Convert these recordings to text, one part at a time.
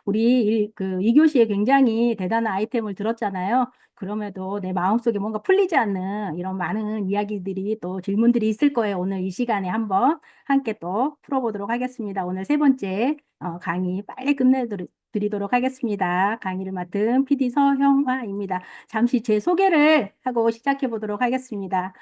우리 그 2교시에 굉장히 대단한 아이템을 들었잖아요. 그럼에도 내 마음속에 뭔가 풀리지 않는 이런 많은 이야기들이 또 질문들이 있을 거예요. 오늘 이 시간에 한번 함께 또 풀어보도록 하겠습니다. 오늘 세 번째 강의 빨리 끝내드리도록 하겠습니다. 강의를 맡은 PD 서형화입니다. 잠시 제 소개를 하고 시작해 보도록 하겠습니다.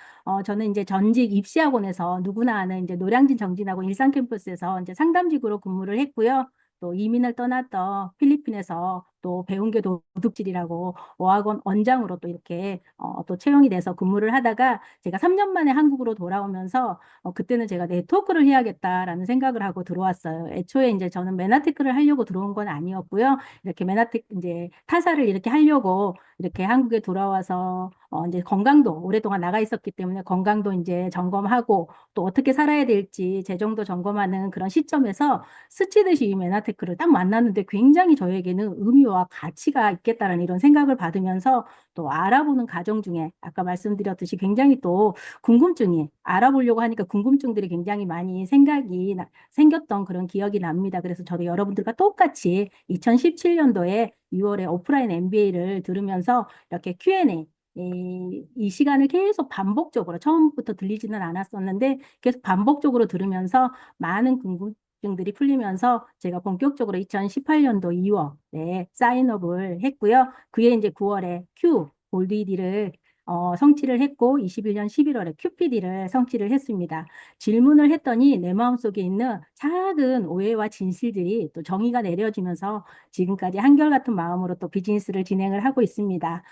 저는 이제 전직 입시학원에서 누구나 아는 이제 노량진 정진하고 일산 캠퍼스에서 이제 상담직으로 근무를 했고요. 또 이민을 떠났던 필리핀에서 또 배운 게 도둑질이라고 어학원 원장으로 또 이렇게 또 채용이 돼서 근무를 하다가 제가 3년 만에 한국으로 돌아오면서 그때는 제가 네트워크를 해야겠다라는 생각을 하고 들어왔어요. 애초에 이제 저는 맨하테크를 하려고 들어온 건 아니었고요. 이렇게 맨하테크 이제 타사를 이렇게 하려고 이렇게 한국에 돌아와서 이제 건강도 오랫동안 나가 있었기 때문에 건강도 이제 점검하고 또 어떻게 살아야 될지 재정도 점검하는 그런 시점에서 스치듯이 이 맨하테크를 딱 만났는데 굉장히 저에게는 의미와 가치가 있겠다라는 이런 생각을 받으면서 또 알아보는 과정 중에 아까 말씀드렸듯이 굉장히 또 궁금증이 알아보려고 하니까 궁금증들이 굉장히 많이 생겼던 그런 기억이 납니다. 그래서 저도 여러분들과 똑같이 2017년도에 6월에 오프라인 MBA를 들으면서 이렇게 Q&A 이 시간을 계속 반복적으로 처음부터 들리지는 않았었는데 계속 반복적으로 들으면서 많은 궁금증들이 풀리면서 제가 본격적으로 2018년도 2월에 사인업을 했고요. 그해 이제 9월에 Q 골드이디를 성취를 했고 21년 11월에 QPD를 성취를 했습니다. 질문을 했더니 내 마음속에 있는 작은 오해와 진실들이 또 정의가 내려지면서 지금까지 한결같은 마음으로 또 비즈니스를 진행을 하고 있습니다.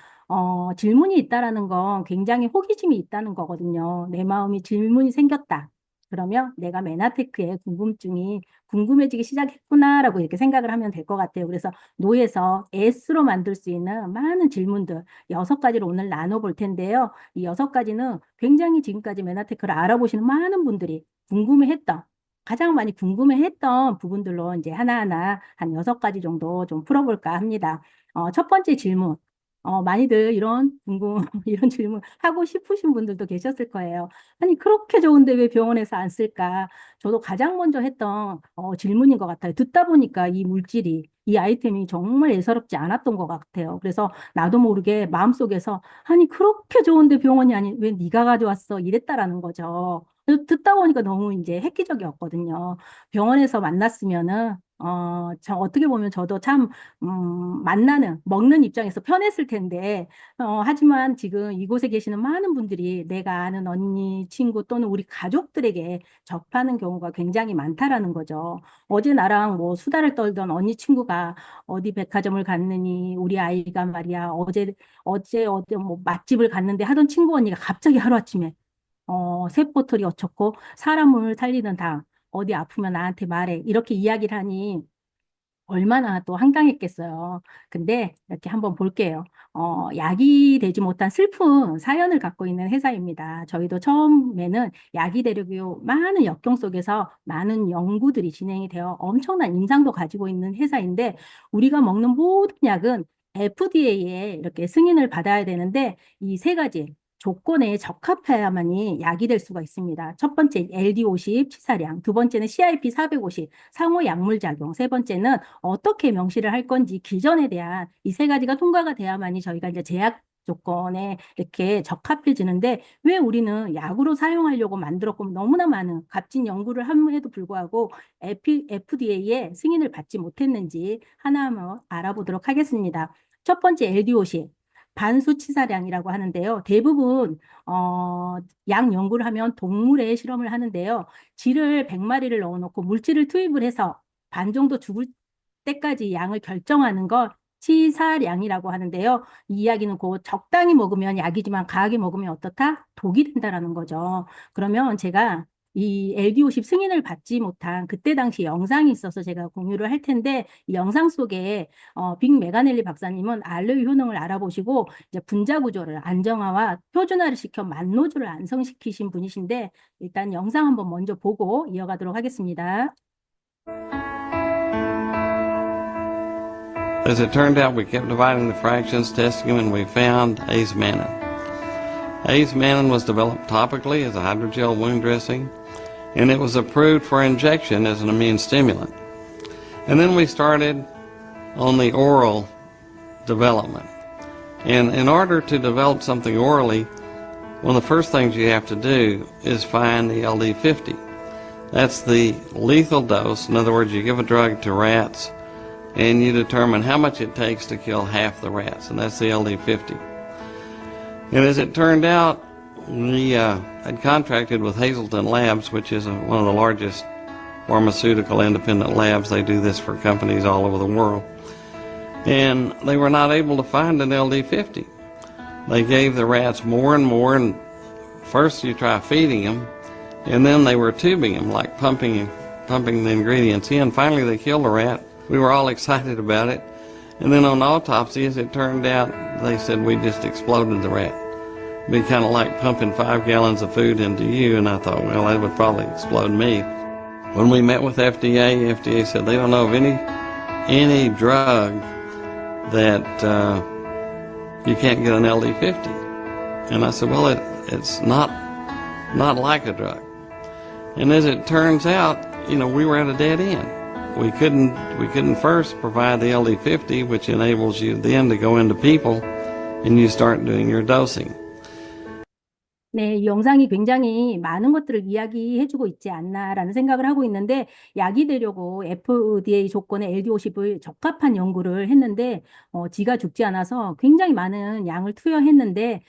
질문이 있다라는 건 굉장히 호기심이 있다는 거거든요. 내 마음이 질문이 생겼다. 그러면 내가 메나테크의 궁금증이 궁금해지기 시작했구나라고 이렇게 생각을 하면 될 것 같아요. 그래서 노에서 S로 만들 수 있는 많은 질문들 6가지를 오늘 나눠볼 텐데요. 이 6가지는 굉장히 지금까지 메나테크를 알아보시는 많은 분들이 궁금해했던 가장 많이 궁금해했던 부분들로 이제 하나하나 한 6가지 정도 좀 풀어볼까 합니다. 첫 번째 질문. 많이들 이런 이런 질문 하고 싶으신 분들도 계셨을 거예요. 아니, 그렇게 좋은데 왜 병원에서 안 쓸까? 저도 가장 먼저 했던 질문인 것 같아요. 듣다 보니까 이 물질이, 이 아이템이 정말 예사롭지 않았던 것 같아요. 그래서 나도 모르게 마음속에서 아니, 그렇게 좋은데 병원이 아니, 왜 네가 가져왔어? 이랬다라는 거죠. 그래서 듣다 보니까 너무 이제 획기적이었거든요. 병원에서 만났으면은, 어떻게 보면 저도 참 먹는 입장에서 편했을 텐데, 하지만 지금 이곳에 계시는 많은 분들이 내가 아는 언니, 친구 또는 우리 가족들에게 접하는 경우가 굉장히 많다라는 거죠. 어제 나랑 뭐 수다를 떨던 언니 친구가 어디 백화점을 갔느니 우리 아이가 말이야, 어제 뭐 맛집을 갔는데 하던 친구 언니가 갑자기 하루아침에, 세포털이 어쩌고 사람을 살리는 당, 어디 아프면 나한테 말해. 이렇게 이야기를 하니, 얼마나 또 황당했겠어요. 근데 이렇게 한번 볼게요. 약이 되지 못한 슬픈 사연을 갖고 있는 회사입니다. 저희도 처음에는 약이 되려고 많은 역경 속에서 많은 연구들이 진행이 되어 엄청난 임상도 가지고 있는 회사인데 우리가 먹는 모든 약은 FDA에 이렇게 승인을 받아야 되는데 이 세 가지 조건에 적합해야만이 약이 될 수가 있습니다. 첫 번째 LD50 치사량, 두 번째는 CIP450 상호 약물작용, 세 번째는 어떻게 명시를 할 건지 기전에 대한 이 세 가지가 통과가 돼야만이 저희가 이제 제약 조건에 이렇게 적합해지는데 왜 우리는 약으로 사용하려고 만들었고 너무나 많은 값진 연구를 함에도 불구하고 FDA의 승인을 받지 못했는지 하나만 알아보도록 하겠습니다. 첫 번째 LD50 반수치사량이라고 하는데요. 대부분 약 연구를 하면 동물에 실험을 하는데요. 쥐를 100마리를 넣어놓고 물질을 투입을 해서 반 정도 죽을 때까지 양을 결정하는 것 치사량이라고 하는데요. 이 이야기는 곧 적당히 먹으면 약이지만 과하게 먹으면 어떻다? 독이 된다라는 거죠. 그러면 제가 이 LD50 승인을 받지 못한 그때 당시 영상이 있어서 제가 공유를 할 텐데 이 영상 속에 빅 메가넬리 박사님은 알로이 효능을 알아보시고 이제 분자 구조를 안정화와 표준화를 시켜 만노주를 안성시키신 분이신데 일단 영상 한번 먼저 보고 이어가도록 하겠습니다. As it turned out, we kept dividing the fractions, testing them, and we found azamannan. Azamannan was developed topically as a hydrogel wound dressing, and it was approved for injection as an immune stimulant. And then we started on the oral development. And in order to develop something orally, one of the first things you have to do is find the LD50. That's the lethal dose. In other words, you give a drug to rats and you determine how much it takes to kill half the rats, and that's the LD50. And as it turned out, we had contracted with Hazelton Labs, which is one of the largest pharmaceutical independent labs. They do this for companies all over the world. And they were not able to find an LD50. They gave the rats more and more, and first you try feeding them, and then they were tubing them, like pumping the ingredients in. Finally they killed the rat. We were all excited about it. And then on autopsy, as it turned out, they said we just exploded the rat. It'd be kind of like pumping 5 gallons of food into you, and I thought, well, that would probably explode me. When we met with FDA said they don't know of any drug that you can't get an LD50. And I said, well, it's not like a drug. And as it turns out, we were at a dead end. We couldn't first provide the LD50, which enables you then to go into people and you start doing your dosing. 네, 이 영상이 굉장히 많은 것들을 이야기해주고 있지 않나라는 생각을 하고 있는데, 약이 되려고 FDA 조건의 LD50을 적합한 연구를 했는데, 지가 죽지 않아서 굉장히 많은 양을 투여했는데,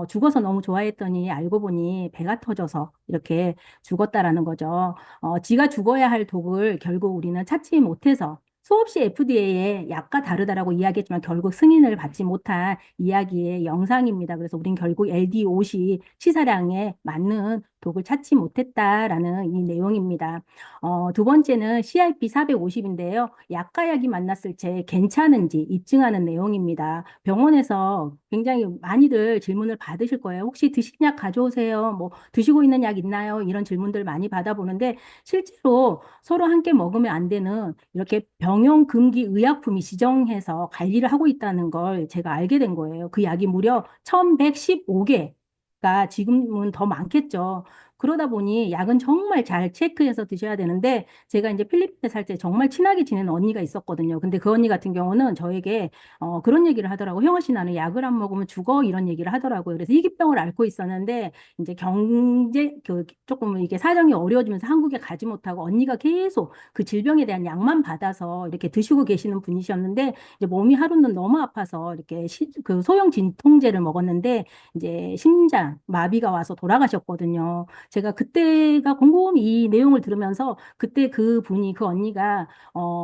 죽어서 너무 좋아했더니 알고 보니 배가 터져서 이렇게 죽었다라는 거죠. 지가 죽어야 할 독을 결국 우리는 찾지 못해서 수없이 FDA의 약과 다르다라고 이야기했지만 결국 승인을 받지 못한 이야기의 영상입니다. 그래서 우린 결국 LD50 치사량에 맞는 독을 찾지 못했다라는 이 내용입니다. 두 번째는 CRP 450인데요. 약과 약이 만났을 때 괜찮은지 입증하는 내용입니다. 병원에서 굉장히 많이들 질문을 받으실 거예요. 혹시 드신 약 가져오세요? 뭐 드시고 있는 약 있나요? 이런 질문들 많이 받아보는데 실제로 서로 함께 먹으면 안 되는 이렇게 병용 금기 의약품이 지정해서 관리를 하고 있다는 걸 제가 알게 된 거예요. 그 약이 무려 1115개가 지금은 더 많겠죠. 그러다 보니 약은 정말 잘 체크해서 드셔야 되는데 제가 이제 필리핀에 살 때 정말 친하게 지내는 언니가 있었거든요. 근데 그 언니 같은 경우는 저에게 그런 얘기를 하더라고. 형아 씨 나는 약을 안 먹으면 죽어 이런 얘기를 하더라고요. 그래서 희귀병을 앓고 있었는데 이제 조금 이게 사정이 어려워지면서 한국에 가지 못하고 언니가 계속 그 질병에 대한 약만 받아서 이렇게 드시고 계시는 분이셨는데 이제 몸이 하루는 너무 아파서 이렇게 그 소형 진통제를 먹었는데 이제 심장 마비가 와서 돌아가셨거든요. 제가 그때가 곰곰이 이 내용을 들으면서 그때 그 언니가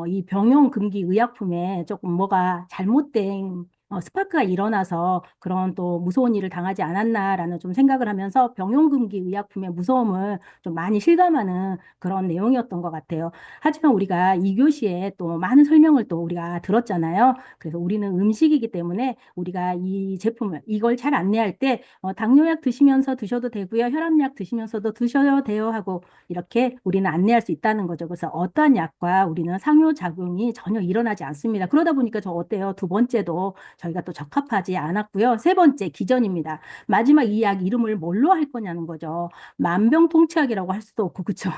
이 병용 금기 의약품에 조금 뭐가 잘못된 스파크가 일어나서 그런 또 무서운 일을 당하지 않았나라는 좀 생각을 하면서 병용금기 의약품의 무서움을 좀 많이 실감하는 그런 내용이었던 것 같아요. 하지만 우리가 2교시에 또 많은 설명을 또 우리가 들었잖아요. 그래서 우리는 음식이기 때문에 우리가 이 제품을 이걸 잘 안내할 때 당뇨약 드시면서 드셔도 되고요. 혈압약 드시면서도 드셔도 돼요 하고 이렇게 우리는 안내할 수 있다는 거죠. 그래서 어떠한 약과 우리는 상호작용이 전혀 일어나지 않습니다. 그러다 보니까 저 어때요? 두 번째도 저희가 또 적합하지 않았고요. 세 번째 기전입니다. 마지막 이 약 이름을 뭘로 할 거냐는 거죠. 만병통치약이라고 할 수도 없고 그렇죠.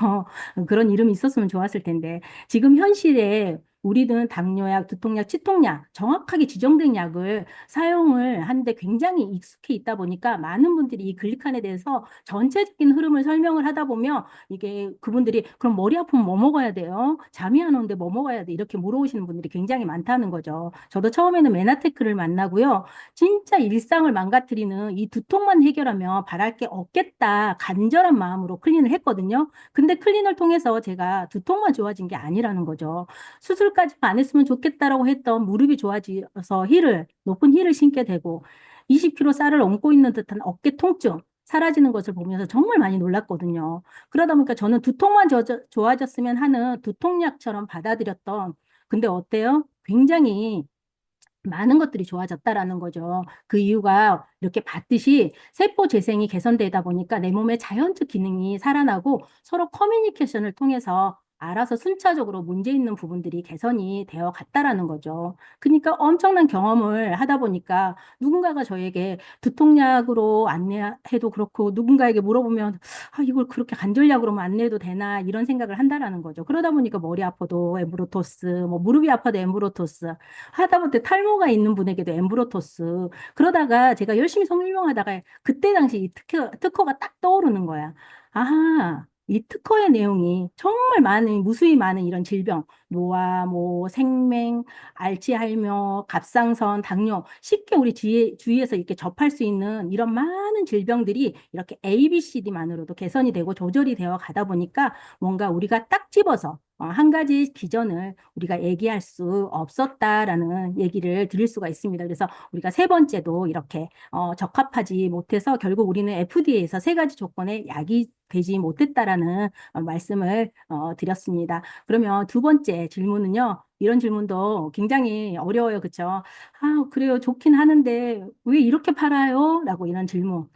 그런 이름이 있었으면 좋았을 텐데 지금 현실에 우리는 당뇨약, 두통약, 치통약 정확하게 지정된 약을 사용을 하는데 굉장히 익숙해 있다 보니까 많은 분들이 이 글리칸에 대해서 전체적인 흐름을 설명을 하다 보면 이게 그분들이 그럼 머리 아프면 뭐 먹어야 돼요? 잠이 안 오는데 뭐 먹어야 돼? 이렇게 물어보시는 분들이 굉장히 많다는 거죠. 저도 처음에는 메나테크를 만나고요. 진짜 일상을 망가뜨리는 이 두통만 해결하면 바랄 게 없겠다 간절한 마음으로 클린을 했거든요. 근데 클린을 통해서 제가 두통만 좋아진 게 아니라는 거죠. 수술까지 안 했으면 좋겠다라고 했던 무릎이 좋아져서 높은 힐을 신게 되고 20kg 쌀을 얹고 있는 듯한 어깨 통증 사라지는 것을 보면서 정말 많이 놀랐거든요. 그러다 보니까 저는 두통만 좋아졌으면 하는 두통약처럼 받아들였던 근데 어때요? 굉장히 많은 것들이 좋아졌다라는 거죠. 그 이유가 이렇게 봤듯이 세포 재생이 개선되다 보니까 내 몸의 자연적 기능이 살아나고 서로 커뮤니케이션을 통해서 알아서 순차적으로 문제 있는 부분들이 개선이 되어 갔다라는 거죠. 그러니까 엄청난 경험을 하다 보니까 누군가가 저에게 두통약으로 안내해도 그렇고 누군가에게 물어보면 아, 이걸 그렇게 관절약으로만 안내해도 되나 이런 생각을 한다라는 거죠. 그러다 보니까 머리 아파도 엠브로토스, 뭐 무릎이 아파도 엠브로토스, 하다 못해 탈모가 있는 분에게도 엠브로토스. 그러다가 제가 열심히 설명하다가 그때 당시 이 특허가 딱 떠오르는 거야. 아하. 이 특허의 내용이 정말 많은, 무수히 많은 이런 질병, 노화, 뭐, 생맹, 알츠하이머, 갑상선, 당뇨, 쉽게 우리 주위에서 이렇게 접할 수 있는 이런 많은 질병들이 이렇게 ABCD만으로도 개선이 되고 조절이 되어 가다 보니까 뭔가 우리가 딱 집어서 한 가지 기전을 우리가 얘기할 수 없었다라는 얘기를 드릴 수가 있습니다. 그래서 우리가 세 번째도 이렇게 적합하지 못해서 결국 우리는 FDA에서 세 가지 조건의 약이 되지 못했다라는 말씀을 드렸습니다. 그러면 두 번째 질문은요. 이런 질문도 굉장히 어려워요. 그렇죠? 아, 그래요. 좋긴 하는데 왜 이렇게 팔아요? 라고 이런 질문.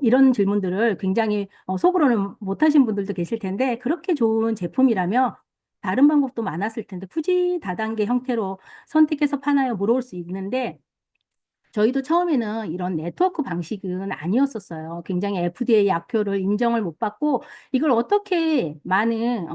이런 질문들을 굉장히 속으로는 못하신 분들도 계실 텐데 그렇게 좋은 제품이라면 다른 방법도 많았을 텐데 굳이 다단계 형태로 선택해서 파나요? 물어볼 수 있는데 저희도 처음에는 이런 네트워크 방식은 아니었었어요. 굉장히 FDA 약효를 인정을 못 받고 이걸 어떻게 많은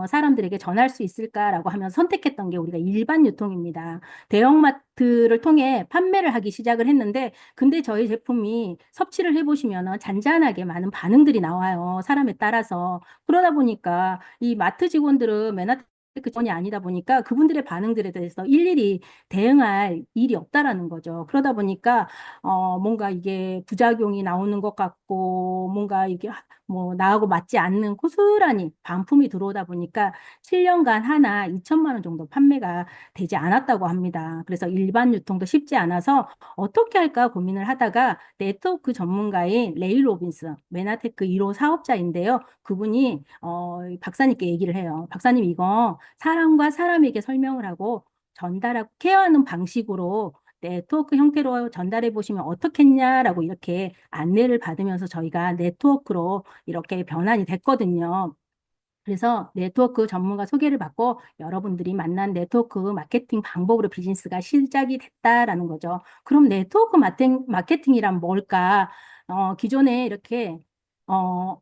사람들에게 전할 수 있을까라고 하면 선택했던 게 우리가 일반 유통입니다. 대형마트를 통해 판매를 하기 시작을 했는데 근데 저희 제품이 섭취를 해보시면 잔잔하게 많은 반응들이 나와요. 사람에 따라서. 그러다 보니까 이 마트 직원들은 맨하탄 그 전이 아니다 보니까 그분들의 반응들에 대해서 일일이 대응할 일이 없다라는 거죠. 그러다 보니까 뭔가 이게 부작용이 나오는 것 같고 뭔가 이게 뭐 나하고 맞지 않는 고스란히 반품이 들어오다 보니까 7년간 하나 2천만 원 정도 판매가 되지 않았다고 합니다. 그래서 일반 유통도 쉽지 않아서 어떻게 할까 고민을 하다가 네트워크 전문가인 레이 로빈스, 메나테크 1호 사업자인데요. 그분이 박사님께 얘기를 해요. 박사님 이거 사람과 사람에게 설명을 하고 전달하고 케어하는 방식으로 네트워크 형태로 전달해 보시면 어떻겠냐라고 이렇게 안내를 받으면서 저희가 네트워크로 이렇게 변환이 됐거든요. 그래서 네트워크 전문가 소개를 받고 여러분들이 만난 네트워크 마케팅 방법으로 비즈니스가 시작이 됐다라는 거죠. 그럼 네트워크 마케팅이란 뭘까? 기존에 이렇게 어,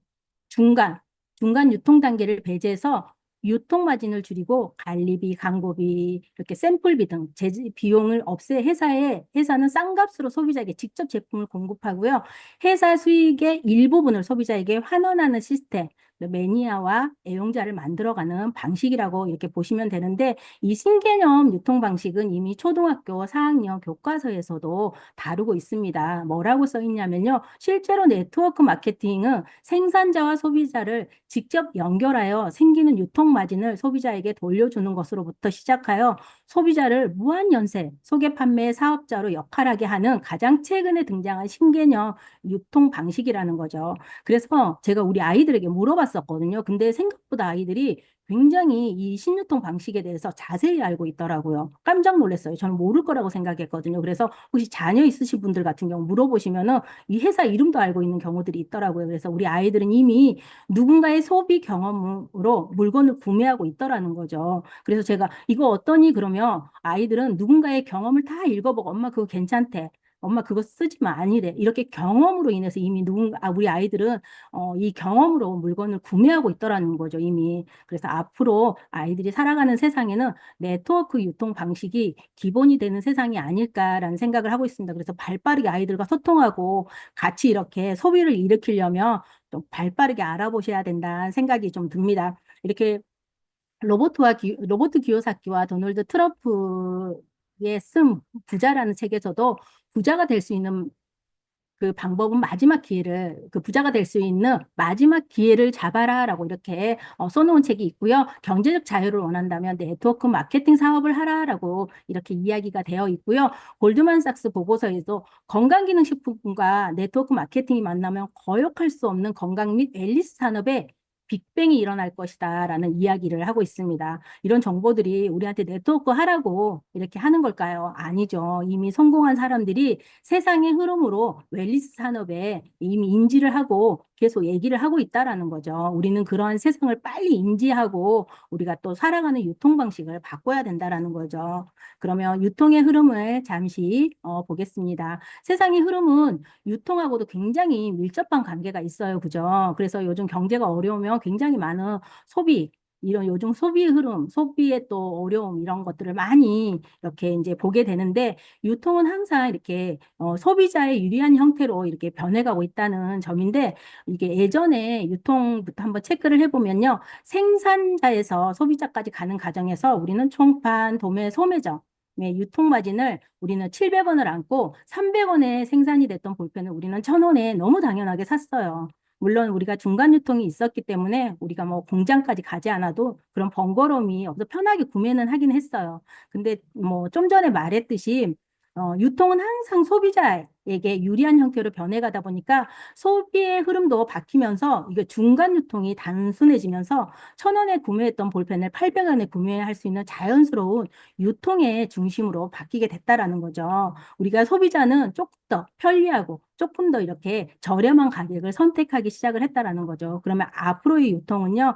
중간, 중간 유통 단계를 배제해서 유통 마진을 줄이고 관리비, 광고비, 이렇게 샘플비 등 제재 비용을 없애 회사는 싼 값으로 소비자에게 직접 제품을 공급하고요. 회사 수익의 일부분을 소비자에게 환원하는 시스템, 매니아와 애용자를 만들어가는 방식이라고 이렇게 보시면 되는데 이 신개념 유통 방식은 이미 초등학교 4학년 교과서에서도 다루고 있습니다. 뭐라고 써 있냐면요. 실제로 네트워크 마케팅은 생산자와 소비자를 직접 연결하여 생기는 유통 마진을 소비자에게 돌려주는 것으로부터 시작하여 소비자를 무한 연쇄 소개 판매 사업자로 역할하게 하는 가장 최근에 등장한 신개념 유통 방식이라는 거죠. 그래서 제가 우리 아이들에게 물어봤었거든요. 근데 생각보다 아이들이 굉장히 이 신유통 방식에 대해서 자세히 알고 있더라고요. 깜짝 놀랐어요. 저는 모를 거라고 생각했거든요. 그래서 혹시 자녀 있으신 분들 같은 경우 물어보시면은 이 회사 이름도 알고 있는 경우들이 있더라고요. 그래서 우리 아이들은 이미 누군가의 소비 경험으로 물건을 구매하고 있더라는 거죠. 그래서 제가 이거 어떠니? 그러면 아이들은 누군가의 경험을 다 읽어보고 엄마 그거 괜찮대. 엄마 그거 쓰지 마. 아니래. 이렇게 경험으로 인해서 이미 우리 아이들은 이 경험으로 물건을 구매하고 있더라는 거죠, 이미. 그래서 앞으로 아이들이 살아가는 세상에는 네트워크 유통 방식이 기본이 되는 세상이 아닐까라는 생각을 하고 있습니다. 그래서 발빠르게 아이들과 소통하고 같이 이렇게 소비를 일으키려면 좀 발빠르게 알아보셔야 된다는 생각이 좀 듭니다. 이렇게 로버트 기요사키와 도널드 트럼프의 쓴 부자라는 책에서도 부자가 될 수 있는 그 방법은 그 부자가 될 수 있는 마지막 기회를 잡아라라고 이렇게 써놓은 책이 있고요. 경제적 자유를 원한다면 네트워크 마케팅 사업을 하라라고 이렇게 이야기가 되어 있고요. 골드만삭스 보고서에도 건강기능식품과 네트워크 마케팅이 만나면 거역할 수 없는 건강 및 웰니스 산업의 빅뱅이 일어날 것이다라는 이야기를 하고 있습니다. 이런 정보들이 우리한테 네트워크 하라고 이렇게 하는 걸까요? 아니죠. 이미 성공한 사람들이 세상의 흐름으로 웰니스 산업에 이미 인지를 하고 계속 얘기를 하고 있다라는 거죠. 우리는 그러한 세상을 빨리 인지하고 우리가 또 살아가는 유통 방식을 바꿔야 된다라는 거죠. 그러면 유통의 흐름을 잠시 보겠습니다. 세상의 흐름은 유통하고도 굉장히 밀접한 관계가 있어요. 그죠? 그래서 요즘 경제가 어려우면 굉장히 많은 소비, 이런 요즘 소비 흐름, 소비의 또 어려움 이런 것들을 많이 이렇게 이제 보게 되는데 유통은 항상 이렇게 소비자의 유리한 형태로 이렇게 변해가고 있다는 점인데 이게 예전에 유통부터 한번 체크를 해보면요. 생산자에서 소비자까지 가는 과정에서 우리는 총판, 도매, 소매점 네, 유통 마진을 우리는 700원을 안고 300원에 생산이 됐던 볼펜을 우리는 1,000원에 너무 당연하게 샀어요. 물론 우리가 중간 유통이 있었기 때문에 우리가 뭐 공장까지 가지 않아도 그런 번거로움이 없어 편하게 구매는 하긴 했어요. 근데 뭐 좀 전에 말했듯이 유통은 항상 소비자에게 유리한 형태로 변해가다 보니까 소비의 흐름도 바뀌면서 이게 중간 유통이 단순해지면서 1,000원에 구매했던 볼펜을 800원에 구매할 수 있는 자연스러운 유통의 중심으로 바뀌게 됐다라는 거죠. 우리가 소비자는 조금 더 편리하고 조금 더 이렇게 저렴한 가격을 선택하기 시작을 했다라는 거죠. 그러면 앞으로의 유통은요,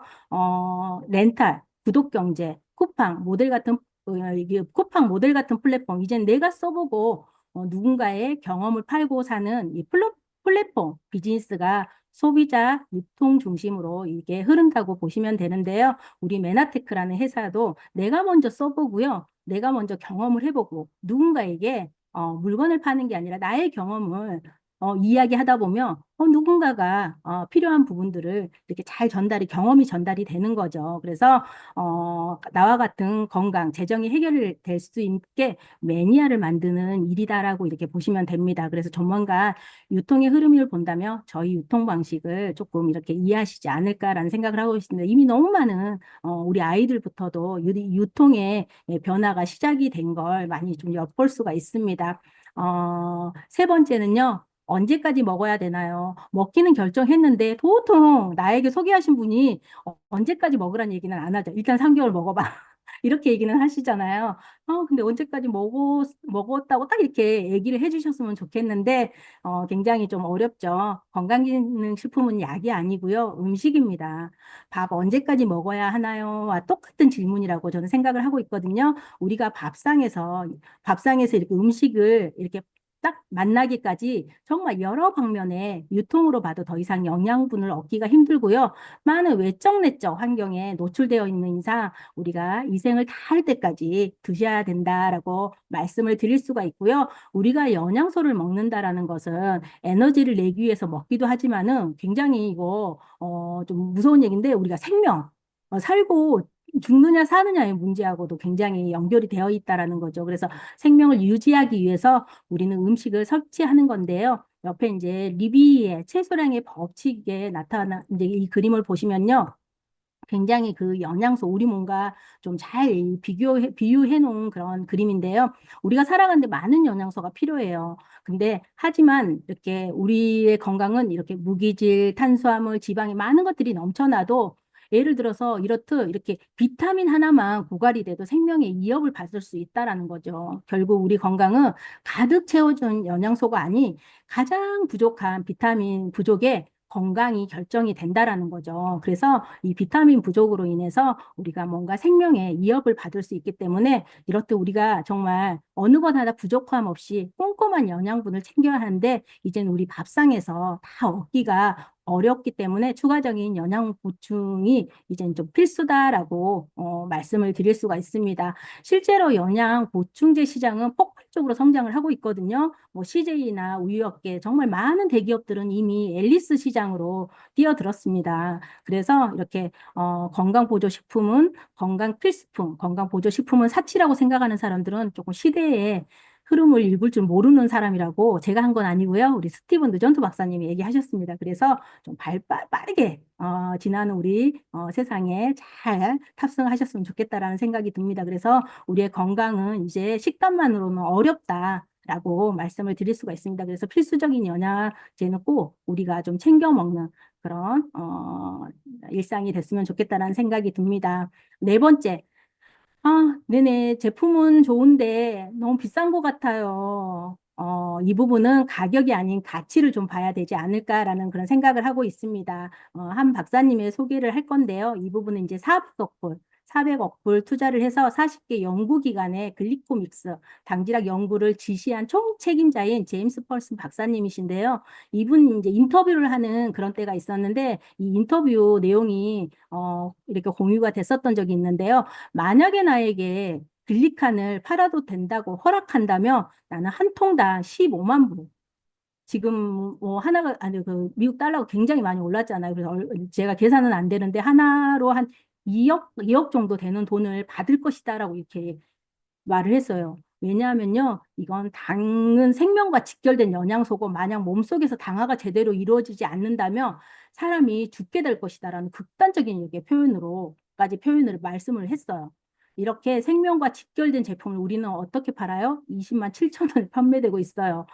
렌탈, 구독경제, 쿠팡, 모델 같은 이게 쿠팡 모델 같은 플랫폼, 이젠 내가 써보고 누군가의 경험을 팔고 사는 이 플랫폼 비즈니스가 소비자 유통 중심으로 이게 흐른다고 보시면 되는데요. 우리 메나테크라는 회사도 내가 먼저 써보고요. 내가 먼저 경험을 해보고 누군가에게 물건을 파는 게 아니라 나의 경험을 이야기하다 보면 누군가가 필요한 부분들을 이렇게 잘 경험이 전달이 되는 거죠. 그래서 나와 같은 건강, 재정이 해결될 수 있게 매니아를 만드는 일이다라고 이렇게 보시면 됩니다. 그래서 조만간 유통의 흐름을 본다면 저희 유통 방식을 조금 이렇게 이해하시지 않을까라는 생각을 하고 있습니다. 이미 너무 많은 우리 아이들부터도 유통의 변화가 시작이 된 걸 많이 좀 엿볼 수가 있습니다. 세 번째는요. 언제까지 먹어야 되나요? 먹기는 결정했는데 보통 나에게 소개하신 분이 언제까지 먹으라는 얘기는 안 하죠. 일단 3개월 먹어봐. 이렇게 얘기는 하시잖아요. 근데 언제까지 먹었다고 딱 이렇게 얘기를 해주셨으면 좋겠는데, 굉장히 좀 어렵죠. 건강기능식품은 약이 아니고요. 음식입니다. 밥 언제까지 먹어야 하나요?와 똑같은 질문이라고 저는 생각을 하고 있거든요. 우리가 밥상에서 이렇게 음식을 이렇게 딱 만나기까지 정말 여러 방면의 유통으로 봐도 더 이상 영양분을 얻기가 힘들고요. 많은 외적 내적 환경에 노출되어 있는 이상 우리가 이 생을 다 할 때까지 드셔야 된다라고 말씀을 드릴 수가 있고요. 우리가 영양소를 먹는다라는 것은 에너지를 내기 위해서 먹기도 하지만은 굉장히 이거 좀 무서운 얘기인데 우리가 생명 살고 죽느냐 사느냐의 문제하고도 굉장히 연결이 되어 있다라는 거죠. 그래서 생명을 유지하기 위해서 우리는 음식을 섭취하는 건데요. 옆에 이제 리비의 채소량의 법칙에 나타나 이제 이 그림을 보시면요. 굉장히 그 영양소 우리 몸과 좀 잘 비유해 놓은 그런 그림인데요. 우리가 살아가는데 많은 영양소가 필요해요. 근데 하지만 이렇게 우리의 건강은 이렇게 무기질, 탄수화물, 지방이 많은 것들이 넘쳐나도 예를 들어서 이렇듯 이렇게 비타민 하나만 고갈이 돼도 생명의 위협을 받을 수 있다라는 거죠. 결국 우리 건강은 가득 채워준 영양소가 아닌 가장 부족한 비타민 부족에 건강이 결정이 된다라는 거죠. 그래서 이 비타민 부족으로 인해서 우리가 뭔가 생명에 위협을 받을 수 있기 때문에 이렇듯 우리가 정말 어느 것 하나 부족함 없이 꼼꼼한 영양분을 챙겨야 하는데 이제는 우리 밥상에서 다 얻기가 어렵기 때문에 추가적인 영양 보충이 이제는 좀 필수다라고 말씀을 드릴 수가 있습니다. 실제로 영양 보충제 시장은 폭발적으로 성장을 하고 있거든요. 뭐 CJ나 우유업계 정말 많은 대기업들은 이미 앨리스 시장으로 뛰어들었습니다. 그래서 이렇게 건강보조식품은 건강 필수품, 건강보조식품은 사치라고 생각하는 사람들은 조금 시대의 흐름을 읽을 줄 모르는 사람이라고 제가 한 건 아니고요. 우리 스티븐 드전트 박사님이 얘기하셨습니다. 그래서 좀 빠르게 지나는 우리 세상에 잘 탑승하셨으면 좋겠다라는 생각이 듭니다. 그래서 우리의 건강은 이제 식단만으로는 어렵다. 라고 말씀을 드릴 수가 있습니다. 그래서 필수적인 영양제는 꼭 우리가 좀 챙겨 먹는 그런 일상이 됐으면 좋겠다라는 생각이 듭니다. 네 번째, 네네. 제품은 좋은데 너무 비싼 것 같아요. 이 부분은 가격이 아닌 가치를 좀 봐야 되지 않을까라는 그런 생각을 하고 있습니다. 한 박사님의 소개를 할 건데요. 이 부분은 이제 400억 불 투자를 해서 40개 연구기관의 글리코믹스 당질학 연구를 지시한 총책임자인 제임스 펄슨 박사님이신데요. 이분이 이제 인터뷰를 하는 그런 때가 있었는데 이 인터뷰 내용이 이렇게 공유가 됐었던 적이 있는데요. 만약에 나에게 글리칸을 팔아도 된다고 허락한다면 나는 한 통당 15만 불. 지금 뭐 하나가 아니 그 미국 달러가 굉장히 많이 올랐잖아요. 그래서 제가 계산은 안 되는데 하나로 한 2억 정도 되는 돈을 받을 것이다라고 이렇게 말을 했어요. 왜냐하면요, 이건 당은 생명과 직결된 영양소고 만약 몸속에서 당화가 제대로 이루어지지 않는다면 사람이 죽게 될 것이다라는 극단적인 이렇게 표현으로까지 표현을 말씀을 했어요. 이렇게 생명과 직결된 제품을 우리는 어떻게 팔아요? 20만 7천 원에 판매되고 있어요.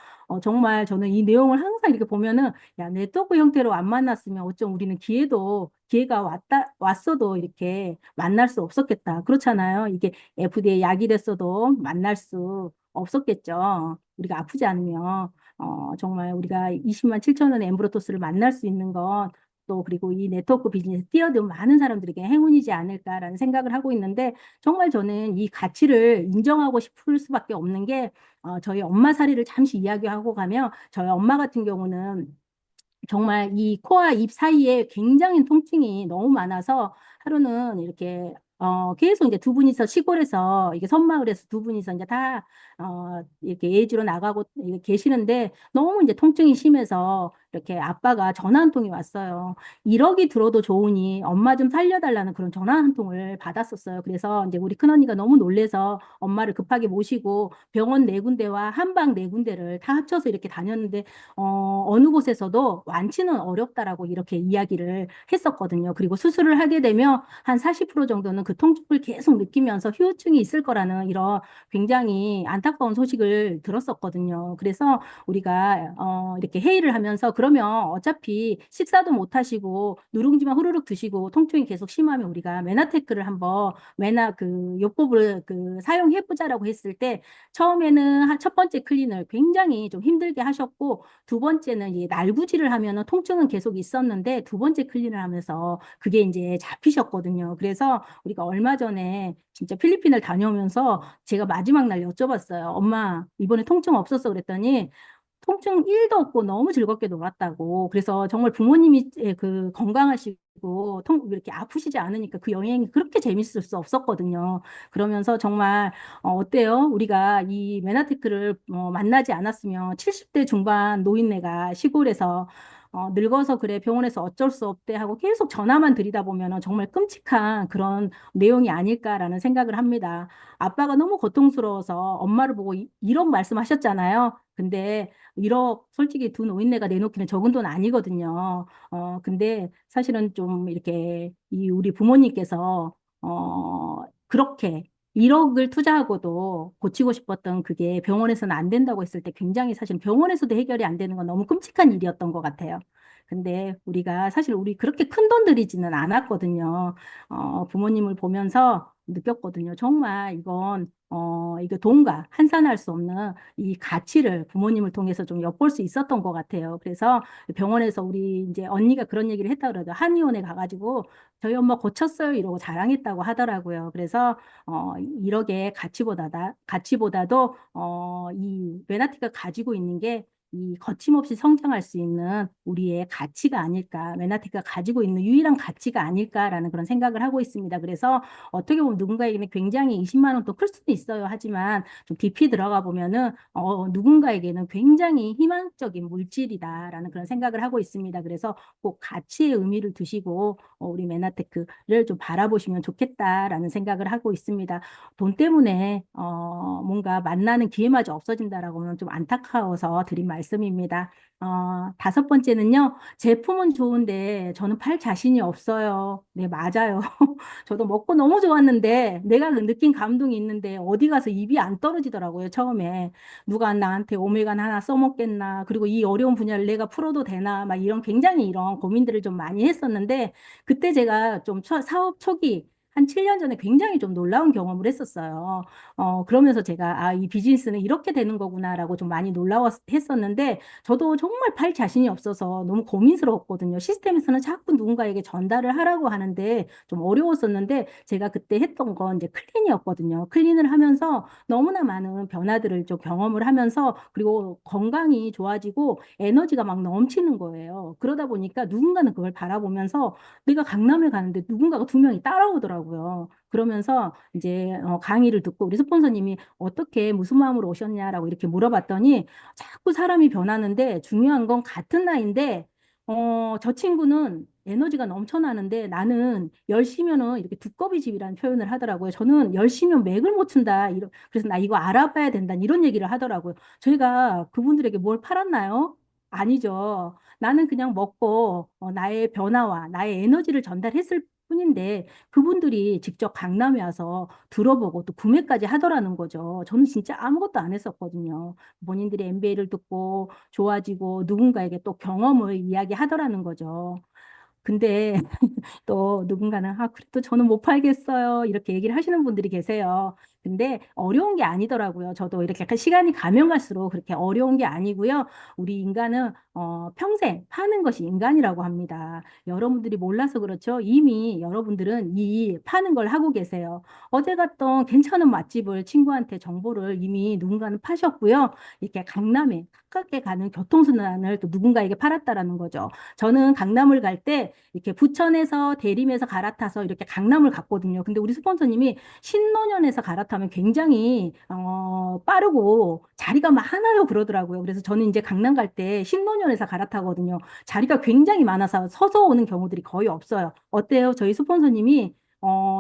정말 저는 이 내용을 항상 이렇게 보면은 야, 네트워크 형태로 안 만났으면 어쩜 우리는 기회가 왔어도 이렇게 만날 수 없었겠다. 그렇잖아요. 이게 FDA 약이 됐어도 만날 수 없었겠죠. 우리가 아프지 않으면. 정말 우리가 20만 7천 원의 엠브로토스를 만날 수 있는 건 또 그리고 이 네트워크 비즈니스 뛰어든 많은 사람들에게 행운이지 않을까라는 생각을 하고 있는데 정말 저는 이 가치를 인정하고 싶을 수밖에 없는 게 저희 엄마 사례를 잠시 이야기하고 가면 저희 엄마 같은 경우는 정말 이 코와 입 사이에 굉장히 통증이 너무 많아서 하루는 이렇게 계속 이제 두 분이서 시골에서 이게 섬마을에서 두 분이서 이제 다 이렇게 예지로 나가고 이렇게 계시는데 너무 이제 통증이 심해서 이렇게 아빠가 전화 한 통이 왔어요. 1억이 들어도 좋으니 엄마 좀 살려달라는 그런 전화 한 통을 받았었어요. 그래서 이제 우리 큰언니가 너무 놀래서 엄마를 급하게 모시고 병원 네 군데와 한방 네 군데를 다 합쳐서 이렇게 다녔는데 어느 곳에서도 완치는 어렵다라고 이렇게 이야기를 했었거든요. 그리고 수술을 하게 되면 한 40% 정도는 그 통증을 계속 느끼면서 후유증이 있을 거라는 이런 굉장히 안타까운 소식을 들었었거든요. 그래서 우리가 이렇게 회의를 하면서 그러면 어차피 식사도 못 하시고 누룽지만 후루룩 드시고 통증이 계속 심하면 우리가 메나테크를 한번 그 요법을 그 사용해 보자라고 했을 때 처음에는 첫 번째 클린을 굉장히 좀 힘들게 하셨고 두 번째는 이 날구지를 하면은 통증은 계속 있었는데 두 번째 클린을 하면서 그게 이제 잡히셨거든요. 그래서 우리가 얼마 전에 진짜 필리핀을 다녀오면서 제가 마지막 날 여쭤봤어요. 엄마, 이번에 통증 없었어? 그랬더니 통증 1도 없고 너무 즐겁게 놀았다고. 그래서 정말 부모님이 그 건강하시고 이렇게 아프시지 않으니까 그 여행이 그렇게 재밌을 수 없었거든요. 그러면서 정말 어때요? 우리가 이 메나테크를 만나지 않았으면 70대 중반 노인네가 시골에서 늙어서 그래 병원에서 어쩔 수 없대 하고 계속 전화만 드리다 보면 정말 끔찍한 그런 내용이 아닐까라는 생각을 합니다. 아빠가 너무 고통스러워서 엄마를 보고 1억 말씀하셨잖아요. 근데 1억 솔직히 두 노인네가 내놓기는 적은 돈 아니거든요. 근데 사실은 좀 이렇게 우리 부모님께서 그렇게 1억을 투자하고도 고치고 싶었던 그게 병원에서는 안 된다고 했을 때 굉장히 사실 병원에서도 해결이 안 되는 건 너무 끔찍한 일이었던 것 같아요. 근데 우리가 사실 우리 그렇게 큰 돈 들이지는 않았거든요. 부모님을 보면서 느꼈거든요. 정말 이거 돈과 환산할 수 없는 이 가치를 부모님을 통해서 좀 엿볼 수 있었던 것 같아요. 그래서 병원에서 우리 이제 언니가 그런 얘기를 했다 그러죠. 한의원에 가가지고 저희 엄마 고쳤어요 이러고 자랑했다고 하더라고요. 그래서 1억의 가치보다도 이 메나티가 가지고 있는 게 이 거침없이 성장할 수 있는 우리의 가치가 아닐까, 메나티가 가지고 있는 유일한 가치가 아닐까라는 그런 생각을 하고 있습니다. 그래서 어떻게 보면 누군가에게는 굉장히 20만 원 또 클 수도 있어요. 하지만 좀 깊이 들어가 보면은 누군가에게는 굉장히 희망적인 물질이다라는 그런 생각을 하고 있습니다. 그래서 꼭 가치의 의미를 두시고 우리 메나테크를 좀 바라보시면 좋겠다라는 생각을 하고 있습니다. 돈 때문에 뭔가 만나는 기회마저 없어진다라고 하면 좀 안타까워서 드린 말씀입니다. 다섯 번째는요, 제품은 좋은데 저는 팔 자신이 없어요. 네, 맞아요. 저도 먹고 너무 좋았는데 내가 그 느낀 감동이 있는데 어디 가서 입이 안 떨어지더라고요, 처음에. 누가 나한테 오메간 하나 써먹겠나, 그리고 이 어려운 분야를 내가 풀어도 되나, 막 이런 굉장히 이런 고민들을 좀 많이 했었는데, 그때 제가 좀 사업 초기, 한 7년 전에 굉장히 좀 놀라운 경험을 했었어요. 그러면서 제가, 이 비즈니스는 이렇게 되는 거구나라고 좀 많이 놀라웠었는데, 저도 정말 팔 자신이 없어서 너무 고민스러웠거든요. 시스템에서는 자꾸 누군가에게 전달을 하라고 하는데 좀 어려웠었는데, 제가 그때 했던 건 이제 클린이었거든요. 클린을 하면서 너무나 많은 변화들을 좀 경험을 하면서, 그리고 건강이 좋아지고 에너지가 막 넘치는 거예요. 그러다 보니까 누군가는 그걸 바라보면서 내가 강남에 가는데 누군가가 두 명이 따라오더라고요. 그러면서 이제 강의를 듣고 우리 스폰서님이 어떻게 무슨 마음으로 오셨냐라고 이렇게 물어봤더니, 자꾸 사람이 변하는데 중요한 건 같은 나이인데 저 친구는 에너지가 넘쳐나는데 나는 10시면은 이렇게 두꺼비 집이라는 표현을 하더라고요. 저는 10시면 맥을 못 춘다. 그래서 나 이거 알아봐야 된다. 이런 얘기를 하더라고요. 저희가 그분들에게 뭘 팔았나요? 아니죠. 나는 그냥 먹고 나의 변화와 나의 에너지를 전달했을 뿐인데 그분들이 직접 강남에 와서 들어보고 또 구매까지 하더라는 거죠. 저는 진짜 아무것도 안 했었거든요. 본인들이 MBA를 듣고 좋아지고 누군가에게 또 경험을 이야기하더라는 거죠. 근데 또 누군가는 그래도 저는 못 팔겠어요. 이렇게 얘기를 하시는 분들이 계세요. 근데 어려운 게 아니더라고요. 저도 이렇게 약간 시간이 가면 갈수록 그렇게 어려운 게 아니고요. 우리 인간은 평생 파는 것이 인간이라고 합니다. 여러분들이 몰라서 그렇죠. 이미 여러분들은 이 파는 걸 하고 계세요. 어제 갔던 괜찮은 맛집을 친구한테 정보를 이미 누군가는 파셨고요. 이렇게 강남에 가깝게 가는 교통수단을 또 누군가에게 팔았다라는 거죠. 저는 강남을 갈 때 이렇게 부천에서 대림에서 갈아타서 이렇게 강남을 갔거든요. 근데 우리 스폰서님이 신논현에서 갈아타면 굉장히 빠르고 자리가 많아요 그러더라고요. 그래서 저는 이제 강남 갈 때 신논현에서 갈아타거든요. 자리가 굉장히 많아서 서서 오는 경우들이 거의 없어요. 어때요? 저희 스폰서님이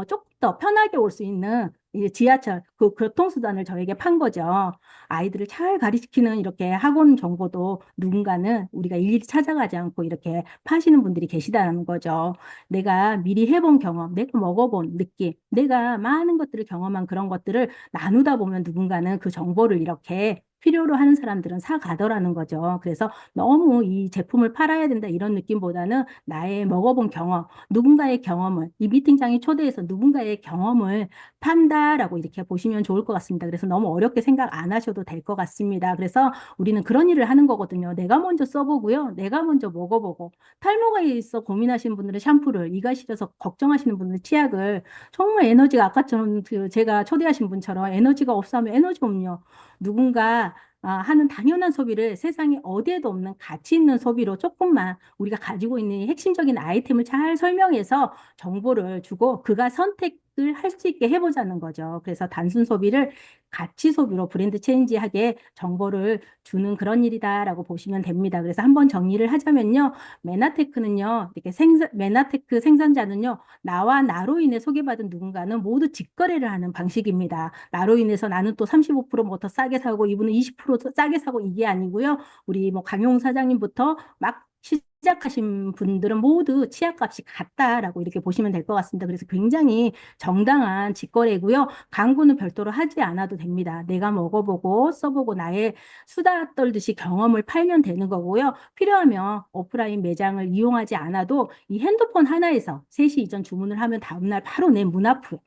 조금 더 편하게 올 수 있는 이제 지하철 그 교통수단을 저에게 판 거죠. 아이들을 잘 가르치는 이렇게 학원 정보도 누군가는 우리가 일일이 찾아가지 않고 이렇게 파시는 분들이 계시다는 거죠. 내가 미리 해본 경험, 내가 먹어본 느낌, 내가 많은 것들을 경험한 그런 것들을 나누다 보면 누군가는 그 정보를 이렇게 필요로 하는 사람들은 사가더라는 거죠. 그래서 너무 이 제품을 팔아야 된다 이런 느낌보다는 나의 먹어본 경험, 누군가의 경험을, 이 미팅장에 초대해서 누군가의 경험을 판다라고 이렇게 보시면 좋을 것 같습니다. 그래서 너무 어렵게 생각 안 하셔도 될 것 같습니다. 그래서 우리는 그런 일을 하는 거거든요. 내가 먼저 써보고요. 내가 먼저 먹어보고. 탈모가 있어 고민하시는 분들은 샴푸를, 이가 시려서 걱정하시는 분들은 치약을, 정말 에너지가 아까처럼 제가 초대하신 분처럼 에너지가 없어 하면 에너지 없요. 누군가 하는 당연한 소비를 세상에 어디에도 없는 가치 있는 소비로 조금만 우리가 가지고 있는 핵심적인 아이템을 잘 설명해서 정보를 주고 그가 선택을 할 수 있게 해보자는 거죠. 그래서 단순 소비를 가치 소비로 브랜드 체인지하게 정보를 주는 그런 일이다라고 보시면 됩니다. 그래서 한번 정리를 하자면요. 메나테크는요. 이렇게 메나테크 생산자는요. 나와 나로 인해 소개받은 누군가는 모두 직거래를 하는 방식입니다. 나로 인해서 나는 또 35%뭐 더 싸게 사고 이분은 20% 싸게 사고 이게 아니고요. 우리 뭐 강용 사장님부터 막 시작하신 분들은 모두 치약값이 같다라고 이렇게 보시면 될 것 같습니다. 그래서 굉장히 정당한 직거래고요. 광고는 별도로 하지 않아도 됩니다. 내가 먹어보고 써보고 나의 수다 떨듯이 경험을 팔면 되는 거고요. 필요하면 오프라인 매장을 이용하지 않아도 이 핸드폰 하나에서 3시 이전 주문을 하면 다음날 바로 내 문 앞에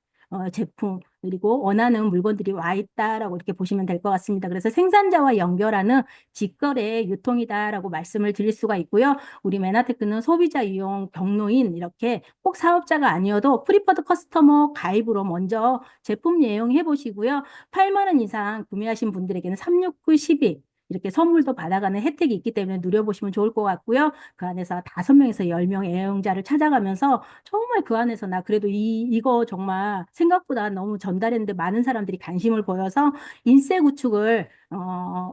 제품 그리고 원하는 물건들이 와 있다라고 이렇게 보시면 될 것 같습니다. 그래서 생산자와 연결하는 직거래 유통이다라고 말씀을 드릴 수가 있고요. 우리 메나테크는 소비자 이용 경로인 이렇게 꼭 사업자가 아니어도 프리퍼드 커스터머 가입으로 먼저 제품 예용해 보시고요. 8만 원 이상 구매하신 분들에게는 369, 12 이렇게 선물도 받아가는 혜택이 있기 때문에 누려보시면 좋을 것 같고요. 그 안에서 5명에서 10명 애용자를 찾아가면서 정말 그 안에서 나 그래도 이거 정말 생각보다 너무 전달했는데 많은 사람들이 관심을 보여서 인세 구축을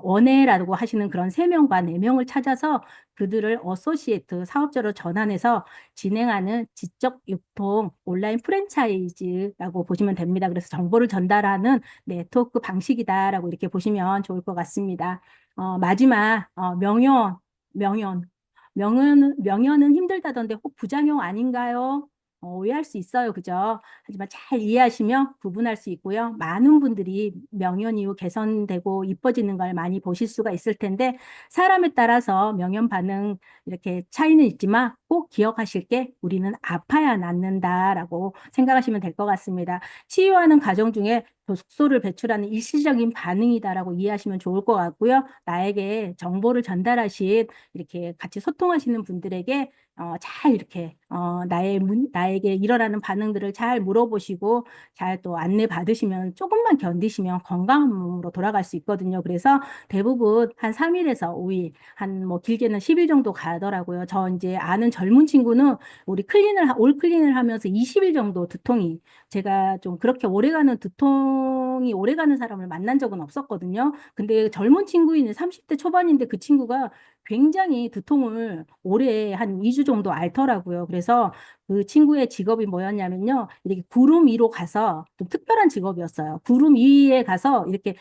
원해라고 하시는 그런 3명과 4명을 찾아서 그들을 어소시에이트 사업자로 전환해서 진행하는 지적 유통 온라인 프랜차이즈라고 보시면 됩니다. 그래서 정보를 전달하는 네트워크 방식이다라고 이렇게 보시면 좋을 것 같습니다. 마지막 명연. 명연은 힘들다던데 혹 부작용 아닌가요? 오해할 수 있어요. 그죠? 하지만 잘 이해하시면 구분할 수 있고요. 많은 분들이 명연 이후 개선되고 이뻐지는 걸 많이 보실 수가 있을 텐데 사람에 따라서 명연 반응 이렇게 차이는 있지만 꼭 기억하실 게 우리는 아파야 낫는다라고 생각하시면 될 것 같습니다. 치유하는 과정 중에 독소를 배출하는 일시적인 반응이다라고 이해하시면 좋을 것 같고요. 나에게 정보를 전달하신 이렇게 같이 소통하시는 분들에게 잘 이렇게 나에게 일어나는 반응들을 잘 물어보시고 잘 또 안내 받으시면 조금만 견디시면 건강한 몸으로 돌아갈 수 있거든요. 그래서 대부분 한 3일에서 5일, 한 뭐 길게는 10일 정도 가더라고요. 저 이제 아는 젊은 친구는 올 클린을 하면서 20일 정도 두통이 제가 좀 그렇게 오래가는 두통이 오래가는 사람을 만난 적은 없었거든요. 근데 젊은 친구인 30대 초반인데 그 친구가 굉장히 두통을 오래 한 2주 정도 앓더라고요. 그래서 그 친구의 직업이 뭐였냐면요. 이렇게 구름 위로 가서 좀 특별한 직업이었어요. 구름 위에 가서 이렇게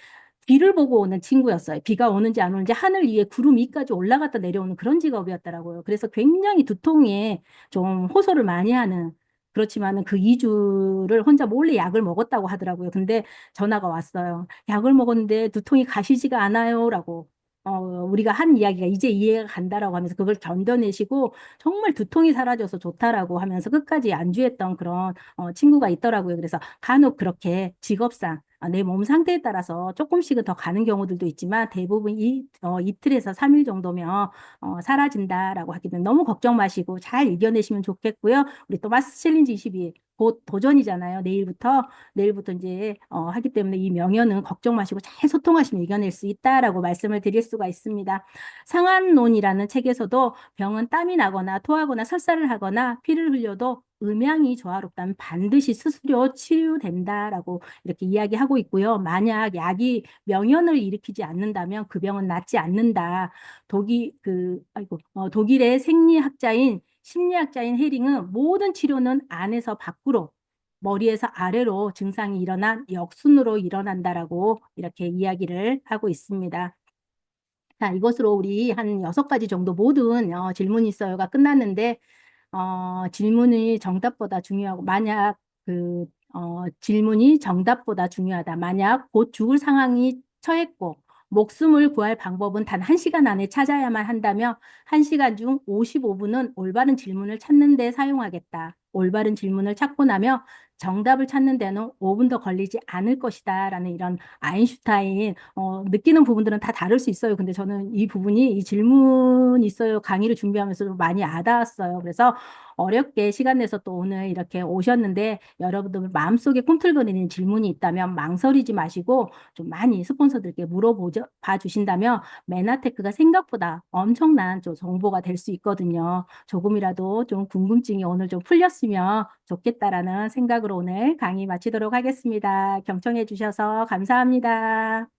비를 보고 오는 친구였어요. 비가 오는지 안 오는지 하늘 위에 구름 위까지 올라갔다 내려오는 그런 직업이었더라고요. 그래서 굉장히 두통에 좀 호소를 많이 하는 그렇지만은 그 2주를 혼자 몰래 약을 먹었다고 하더라고요. 근데 전화가 왔어요. 약을 먹었는데 두통이 가시지가 않아요라고. 우리가 한 이야기가 이제 이해가 간다라고 하면서 그걸 견뎌내시고 정말 두통이 사라져서 좋다라고 하면서 끝까지 안주했던 그런 친구가 있더라고요. 그래서 간혹 그렇게 직업상 내 몸 상태에 따라서 조금씩은 더 가는 경우들도 있지만 대부분 이틀에서 3일 정도면 사라진다라고 하기 때문에 너무 걱정 마시고 잘 이겨내시면 좋겠고요. 우리 또 마스 챌린지 22. 곧 도전이잖아요. 내일부터 이제 하기 때문에 이 명언은 걱정 마시고 잘 소통하시면 이겨낼 수 있다라고 말씀을 드릴 수가 있습니다. 상한론이라는 책에서도 병은 땀이 나거나 토하거나 설사를 하거나 피를 흘려도 음양이 조화롭다면 반드시 스스로 치유된다라고 이렇게 이야기하고 있고요. 만약 약이 명현을 일으키지 않는다면 그 병은 낫지 않는다. 독일의 심리학자인 헤링은 모든 치료는 안에서 밖으로 머리에서 아래로 증상이 일어난 역순으로 일어난다라고 이렇게 이야기를 하고 있습니다. 자, 이것으로 우리 한 6가지 정도 모든 질문이 있어요가 끝났는데 질문이 정답보다 중요하고, 만약 질문이 정답보다 중요하다. 만약 곧 죽을 상황이 처했고, 목숨을 구할 방법은 단 1시간 안에 찾아야만 한다면, 1시간 중 55분은 올바른 질문을 찾는 데 사용하겠다. 올바른 질문을 찾고 나면 정답을 찾는 데는 5분 더 걸리지 않을 것이다. 라는 이런 아인슈타인, 느끼는 부분들은 다 다를 수 있어요. 근데 저는 이 질문이 있어요. 강의를 준비하면서 좀 많이 와닿았어요. 그래서 어렵게 시간 내서 또 오늘 이렇게 오셨는데 여러분들 마음속에 꿈틀거리는 질문이 있다면 망설이지 마시고 좀 많이 스폰서들께 봐 주신다면 메나테크가 생각보다 엄청난 좀 정보가 될 수 있거든요. 조금이라도 좀 궁금증이 오늘 좀 풀렸으면 좋겠다라는 생각으로 오늘 강의 마치도록 하겠습니다. 경청해 주셔서 감사합니다.